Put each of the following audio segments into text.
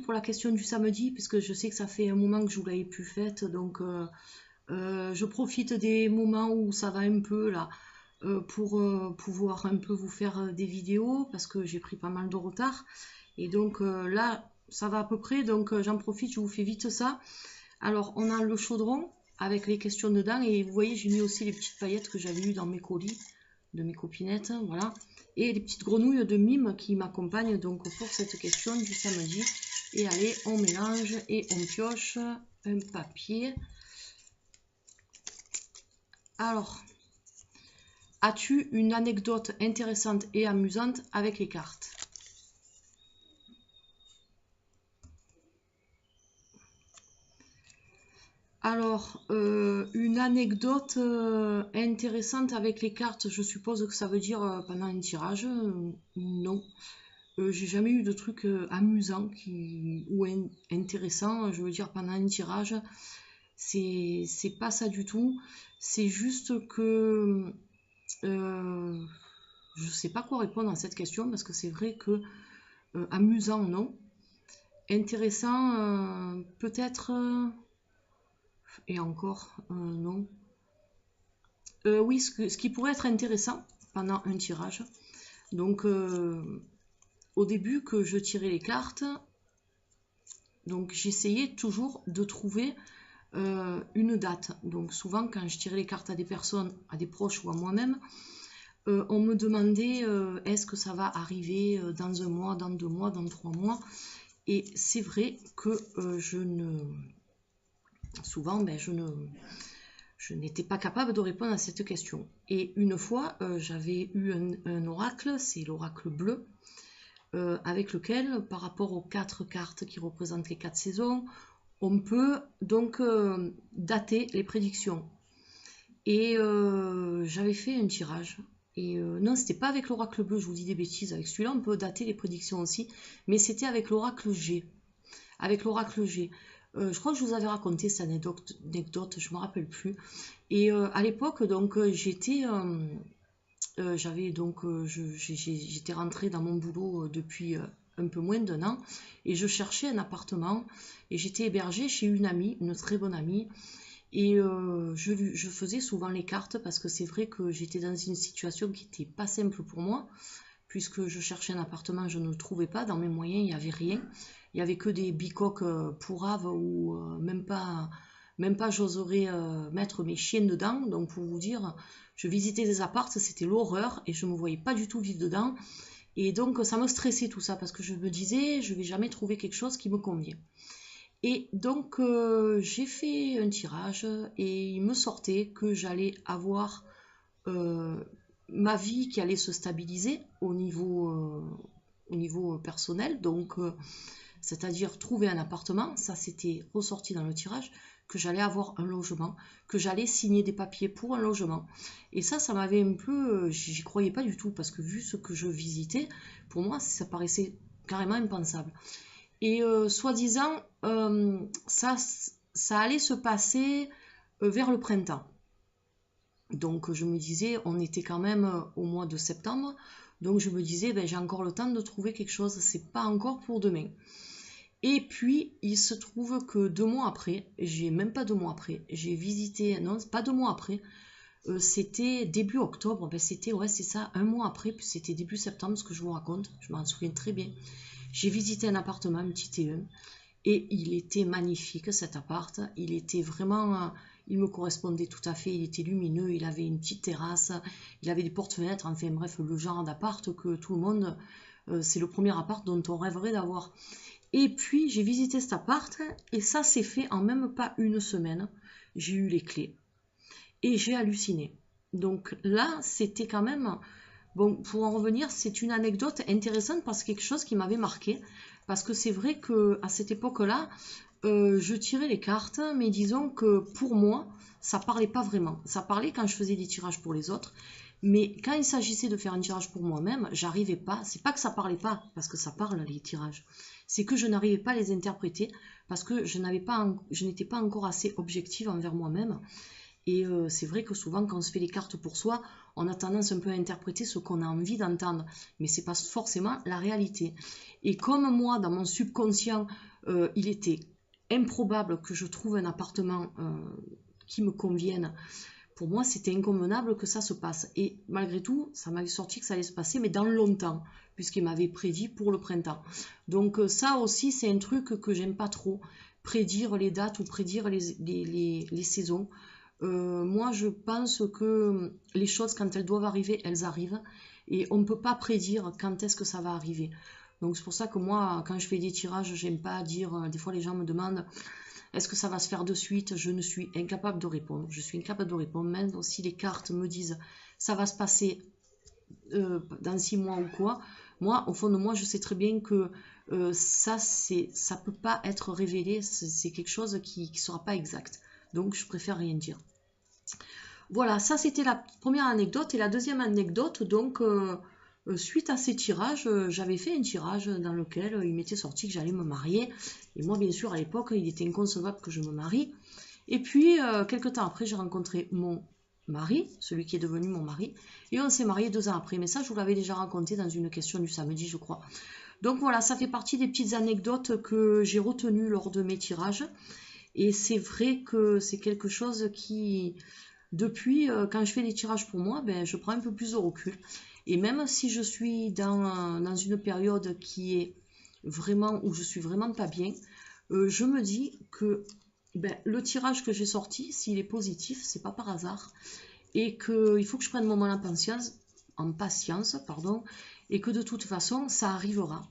pour la question du samedi, puisque je sais que ça fait un moment que je ne vous l'avais plus faite, donc je profite des moments où ça va un peu là, pour pouvoir un peu vous faire des vidéos, parce que j'ai pris pas mal de retard, et donc là, ça va à peu près, donc j'en profite, je vous fais vite ça. Alors, on a le chaudron avec les questions dedans, et vous voyez, j'ai mis aussi les petites paillettes que j'avais eues dans mes colis de mes copinettes, voilà, et les petites grenouilles de mime qui m'accompagnent donc pour cette question du samedi. Et allez, on mélange et on pioche un papier. Alors, as-tu une anecdote intéressante et amusante avec les cartes? Alors, une anecdote intéressante avec les cartes, je suppose que ça veut dire pendant un tirage. Non. J'ai jamais eu de truc amusant ou intéressant, je veux dire, pendant un tirage. C'est pas ça du tout. C'est juste que je sais pas quoi répondre à cette question, parce que c'est vrai que amusant, non. Intéressant, peut-être... et encore, non. Oui, ce qui pourrait être intéressant pendant un tirage. Donc, au début que je tirais les cartes, donc j'essayais toujours de trouver une date. Donc souvent quand je tirais les cartes à des personnes, à des proches ou à moi-même, on me demandait est-ce que ça va arriver dans un mois, dans 2 mois, dans 3 mois. Et c'est vrai que souvent je n'étais pas capable de répondre à cette question. Et une fois, j'avais eu un oracle, c'est l'oracle bleu, avec lequel, par rapport aux 4 cartes qui représentent les 4 saisons, on peut donc dater les prédictions. Et j'avais fait un tirage. Et non, c'était pas avec l'oracle bleu, je vous dis des bêtises. Avec celui-là, on peut dater les prédictions aussi. Mais c'était avec l'oracle G. Avec l'oracle G. Je crois que je vous avais raconté cette anecdote, je me rappelle plus. Et à l'époque, donc, j'étais rentrée dans mon boulot depuis un peu moins d'1 an, et je cherchais un appartement, et j'étais hébergée chez une amie, une très bonne amie, et je faisais souvent les cartes, parce que c'est vrai que j'étais dans une situation qui n'était pas simple pour moi, puisque je cherchais un appartement, je ne le trouvais pas, dans mes moyens il n'y avait rien, il n'y avait que des bicoques pourraves, où même pas j'oserais mettre mes chiens dedans. Donc pour vous dire, je visitais des appartes, c'était l'horreur, et je ne me voyais pas du tout vivre dedans. Et donc ça me stressait tout ça, parce que je me disais, je ne vais jamais trouver quelque chose qui me convient. Et donc j'ai fait un tirage, et il me sortait que j'allais avoir ma vie qui allait se stabiliser au niveau personnel, donc c'est-à-dire trouver un appartement, ça c'était ressorti dans le tirage, que j'allais avoir un logement, que j'allais signer des papiers pour un logement. Et ça m'avait un peu... j'y croyais pas du tout, parce que vu ce que je visitais, pour moi, ça paraissait carrément impensable. Et soi-disant, ça allait se passer vers le printemps. Donc je me disais, on était quand même au mois de septembre, donc je me disais, ben, j'ai encore le temps de trouver quelque chose, c'est pas encore pour demain. Et puis, il se trouve que 2 mois après, même pas 2 mois après, j'ai visité, non, pas 2 mois après, c'était début octobre, ben c'était, ouais, c'est ça, 1 mois après, puis c'était début septembre, ce que je vous raconte, je m'en souviens très bien. J'ai visité un appartement, un petit T1, et il était magnifique cet appart, il était vraiment, il me correspondait tout à fait, il était lumineux, il avait une petite terrasse, il avait des portes-fenêtres, enfin bref, le genre d'appart que tout le monde, c'est le premier appart dont on rêverait d'avoir. Et puis j'ai visité cet appart, et ça s'est fait en même pas une semaine. J'ai eu les clés et j'ai halluciné. Donc là, c'était quand même... Bon, pour en revenir, c'est une anecdote intéressante, parce que quelque chose qui m'avait marqué. Parce que c'est vrai qu'à cette époque-là, je tirais les cartes, mais disons que pour moi, ça parlait pas vraiment. Ça parlait quand je faisais des tirages pour les autres. Mais quand il s'agissait de faire un tirage pour moi-même, j'arrivais pas. C'est pas que ça parlait pas, parce que ça parle les tirages. C'est que je n'arrivais pas à les interpréter, parce que je n'étais pas encore assez objective envers moi-même. Et c'est vrai que souvent, quand on se fait les cartes pour soi, on a tendance un peu à interpréter ce qu'on a envie d'entendre. Mais c'est pas forcément la réalité. Et comme moi, dans mon subconscient, il était improbable que je trouve un appartement qui me convienne. Pour moi, c'était inconvenable que ça se passe. Et malgré tout, ça m'avait sorti que ça allait se passer, mais dans longtemps, puisqu'il m'avait prédit pour le printemps. Donc ça aussi, c'est un truc que j'aime pas trop, prédire les dates ou prédire les saisons. Moi, je pense que les choses, quand elles doivent arriver, elles arrivent. Et on ne peut pas prédire quand est-ce que ça va arriver. Donc c'est pour ça que moi, quand je fais des tirages, j'aime pas dire... Des fois, les gens me demandent, est-ce que ça va se faire de suite? Je ne suis incapable de répondre. Je suis incapable de répondre. Même si les cartes me disent, ça va se passer dans 6 mois ou quoi. Moi, au fond de moi, je sais très bien que ça peut pas être révélé. C'est quelque chose qui ne sera pas exact. Donc, je préfère rien dire. Voilà, ça c'était la première anecdote. Et la deuxième anecdote, donc, suite à ces tirages, j'avais fait un tirage dans lequel il m'était sorti que j'allais me marier. Et moi, bien sûr, à l'époque, il était inconcevable que je me marie. Et puis, quelques temps après, j'ai rencontré mon mari, celui qui est devenu mon mari. Et on s'est marié 2 ans après. Mais ça, je vous l'avais déjà raconté dans une question du samedi, je crois. Donc voilà, ça fait partie des petites anecdotes que j'ai retenues lors de mes tirages. Et c'est vrai que c'est quelque chose qui... Depuis, quand je fais des tirages pour moi, ben, je prends un peu plus de recul. Et même si je suis dans une période qui est vraiment, où je suis vraiment pas bien, je me dis que ben, le tirage que j'ai sorti, s'il est positif, c'est pas par hasard. Et qu'il faut que je prenne mon mal en patience, pardon, et que de toute façon, ça arrivera.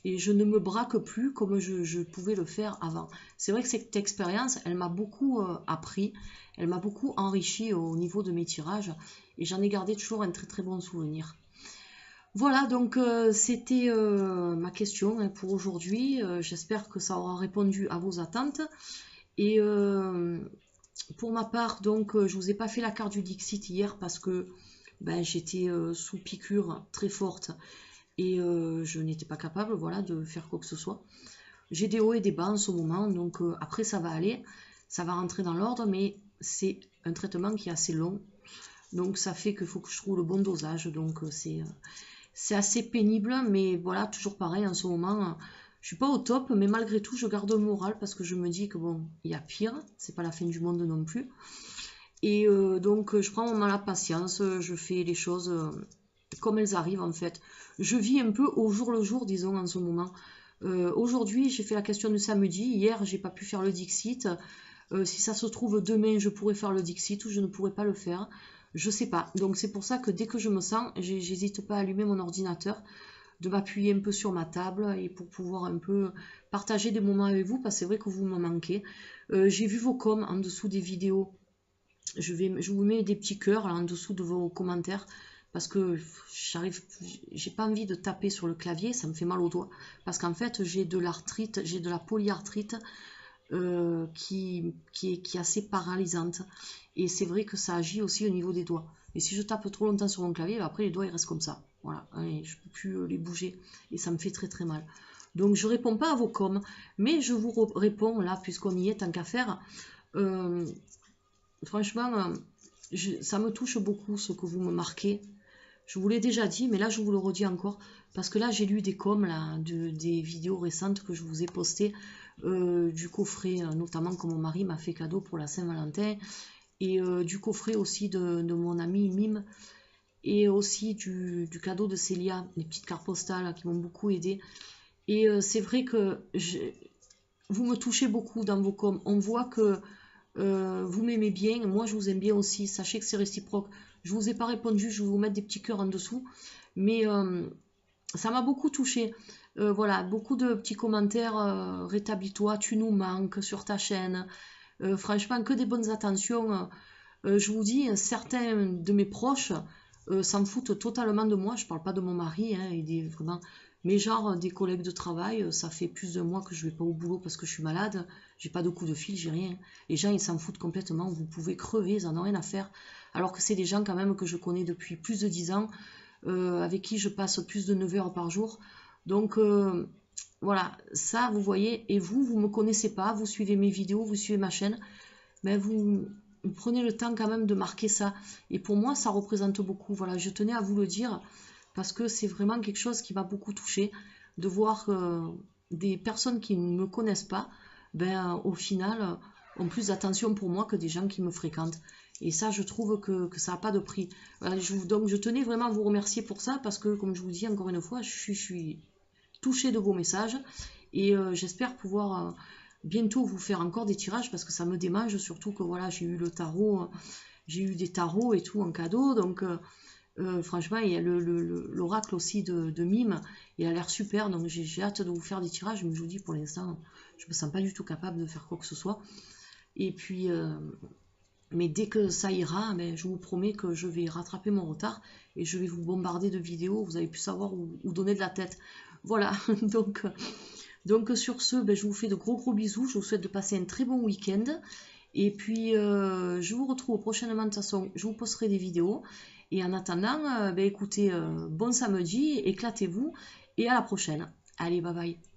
Et je ne me braque plus comme je pouvais le faire avant. C'est vrai que cette expérience, elle m'a beaucoup appris, elle m'a beaucoup enrichi au niveau de mes tirages, et j'en ai gardé toujours un très très bon souvenir. Voilà, donc c'était ma question hein, pour aujourd'hui. J'espère que ça aura répondu à vos attentes. Et pour ma part, donc, je vous ai pas fait la carte du Dixit hier parce que ben, j'étais sous piqûre très forte et je n'étais pas capable, voilà, de faire quoi que ce soit. J'ai des hauts et des bas en ce moment, donc après ça va aller, ça va rentrer dans l'ordre, mais c'est un traitement qui est assez long, donc ça fait qu'il faut que je trouve le bon dosage, donc c'est assez pénible, mais voilà, toujours pareil en ce moment. Je suis pas au top, mais malgré tout, je garde le moral parce que je me dis que bon, il y a pire, c'est pas la fin du monde non plus. Et donc, je prends mon mal à patience, je fais les choses comme elles arrivent en fait. Je vis un peu au jour le jour, disons, en ce moment. Aujourd'hui, j'ai fait la question du samedi. Hier, j'ai pas pu faire le Dixit. Si ça se trouve, demain, je pourrais faire le Dixit ou je ne pourrais pas le faire. Je sais pas. Donc, c'est pour ça que dès que je me sens, j'hésite pas à allumer mon ordinateur, de m'appuyer un peu sur ma table et pour pouvoir un peu partager des moments avec vous, parce que c'est vrai que vous me manquez. J'ai vu vos coms en dessous des vidéos. Je vous mets des petits cœurs là, en dessous de vos commentaires parce que j'ai pas envie de taper sur le clavier, ça me fait mal aux doigts. Parce qu'en fait, j'ai de l'arthrite, j'ai de la polyarthrite qui est assez paralysante. Et c'est vrai que ça agit aussi au niveau des doigts. Et si je tape trop longtemps sur mon clavier, après les doigts ils restent comme ça. Voilà, et je peux plus les bouger. Et ça me fait très très mal. Donc je réponds pas à vos coms, mais je vous réponds là, puisqu'on y est, tant qu'à faire. Franchement, ça me touche beaucoup ce que vous me marquez. Je vous l'ai déjà dit, mais là je vous le redis encore. Parce que là j'ai lu des coms, là, des vidéos récentes que je vous ai postées. Du coffret, notamment que mon mari m'a fait cadeau pour la Saint-Valentin. Et du coffret aussi de mon ami Mime. Et aussi du cadeau de Célia, les petites cartes postales qui m'ont beaucoup aidé. Et c'est vrai que vous me touchez beaucoup dans vos coms. On voit que vous m'aimez bien, moi je vous aime bien aussi, sachez que c'est réciproque. Je vous ai pas répondu, je vais vous mettre des petits cœurs en dessous, mais ça m'a beaucoup touché. Voilà, beaucoup de petits commentaires, rétablis-toi, tu nous manques sur ta chaîne. Franchement, que des bonnes attentions. Je vous dis, certains de mes proches s'en foutent totalement de moi. Je parle pas de mon mari, hein, vraiment. Mais genre des collègues de travail, ça fait plus de mois que je vais pas au boulot parce que je suis malade, j'ai pas de coup de fil, j'ai rien. Les gens ils s'en foutent complètement, vous pouvez crever, ils en ont rien à faire. Alors que c'est des gens quand même que je connais depuis plus de 10 ans, avec qui je passe plus de 9 heures par jour. Donc voilà, ça vous voyez, et vous me connaissez pas, vous suivez mes vidéos, vous suivez ma chaîne, mais vous prenez le temps quand même de marquer ça. Et pour moi ça représente beaucoup, voilà, je tenais à vous le dire. Parce que c'est vraiment quelque chose qui m'a beaucoup touchée, de voir des personnes qui ne me connaissent pas, ben, au final, ont plus d'attention pour moi que des gens qui me fréquentent. Et ça, je trouve que ça n'a pas de prix. Voilà, donc, je tenais vraiment à vous remercier pour ça, parce que, comme je vous dis encore une fois, je suis touchée de vos messages. Et j'espère pouvoir bientôt vous faire encore des tirages, parce que ça me démange, surtout que voilà, j'ai eu le tarot, j'ai eu des tarots et tout en cadeau. Donc, franchement, il y a l'oracle aussi de Mime, il a l'air super, donc j'ai hâte de vous faire des tirages, mais je vous dis pour l'instant, je me sens pas du tout capable de faire quoi que ce soit. Et puis, mais dès que ça ira, ben, je vous promets que je vais rattraper mon retard et je vais vous bombarder de vidéos, vous avez pu savoir où donner de la tête. Voilà, donc sur ce, ben, je vous fais de gros bisous, je vous souhaite de passer un très bon week-end. Et puis, je vous retrouve prochainement, de toute façon, je vous posterai des vidéos. Et en attendant, ben, écoutez, bon samedi, éclatez-vous, et à la prochaine. Allez, bye bye.